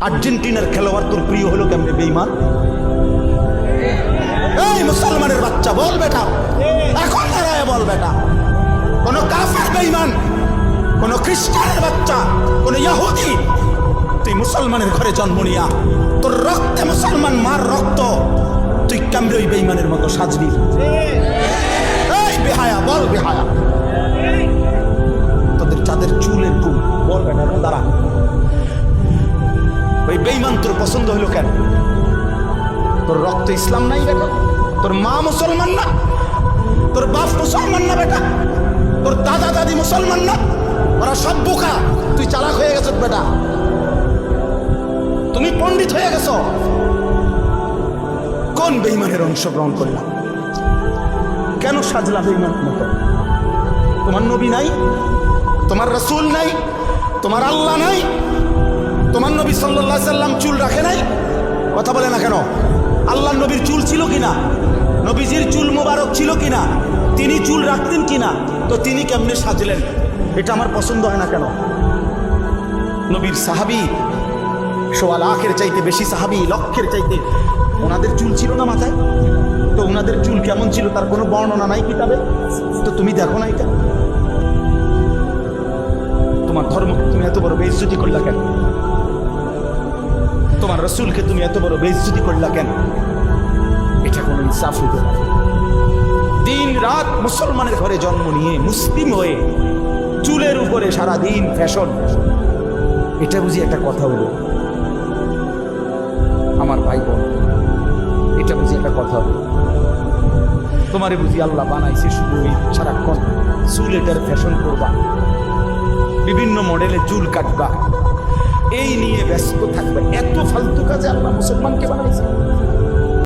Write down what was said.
আর্জেন্টিনার খেলোয়াড় তোর প্রিয় হলো কেমনে বেঈমান? এই মুসলমানের বাচ্চা বল বেটা, এখন দাঁড়ায় বল বেটা, কোন কাফের বেঈমান, কোন খ্রিস্টানের বাচ্চা, কোন ইহুদি, তুই মুসলমানের ঘরে জন্ম নিয়া তোর রক্তে মুসলমান মার রক্ত, তুই কেমনে ওই বেঈমানের মতো সাজবি? এই বেহায়া বল বেহায়া, তোদের যাদের চুলের কুল বল বেটা, এখন দাঁড়া। ওই বেঈমান তোর পছন্দ হলো কেন? তোর রক্ত ইসলাম নাই বেটা, তোর মা মুসলমান না, তোর বাপ মুসলমান না বেটা, তোর দাদা দাদি মুসলমান না, ওরা সব বোকা, তুই চালাক হয়ে গেছ বেটা, তুমি পণ্ডিত হয়ে গেছ। কোন বেঈমানের অংশগ্রহণ করলাম? কেন সাজলা বেঈমানের মতো? তোমার নবী নাই, তোমার রাসূল নাই, তোমার আল্লাহ নাই, তোমার নবী সাল্লাল্লাহু আলাইহি সাল্লাম চুল রাখে নাই? কথা বলে না কেন? আল্লাহর নবীর চুল ছিল কিনা? নবীজির চুল মোবারক ছিল কিনা? তিনি চুল রাখতেন কিনা? তো তিনি কেমনে সাজলেন? এটা আমার পছন্দ হয় না কেন? নবীর সাহাবী সোয়া লাখের চাইতে বেশি সাহাবী, লক্ষের চাইতে, ওনাদের চুল ছিল না মাথায়? তো ওনাদের চুল কেমন ছিল তার কোনো বর্ণনা নাই কিতাবে? তো তুমি দেখো না এটা? তোমার ধর্মকে তুমি এত বড় বেইজ্জতি করলা কেন? তোমার রাসূলকে তুমি এত বড় বেইজ্জতি করলা কেন? এটা কোনো ইনসাফ হইতে পারে? দিন রাত মুসলমানের ঘরে জন্ম নিয়ে মুসলিম হয়ে চুলের উপরে সারা দিন ফ্যাশন, এটা বুঝি একটা কথা হলো? আমার ভাই বোন, এটা বুঝি একটা কথা হলো? তোমারে বুঝি আল্লাহ বানাইছে শুধু সারাক্ষণ চুল এটার ফ্যাশন করবা, বিভিন্ন মডেলে চুল কাটবা, এই নিয়ে ব্যস্ত থাকবে? এত ফালতু কাজে আল্লাহ মুসলমানকে বানাইছে?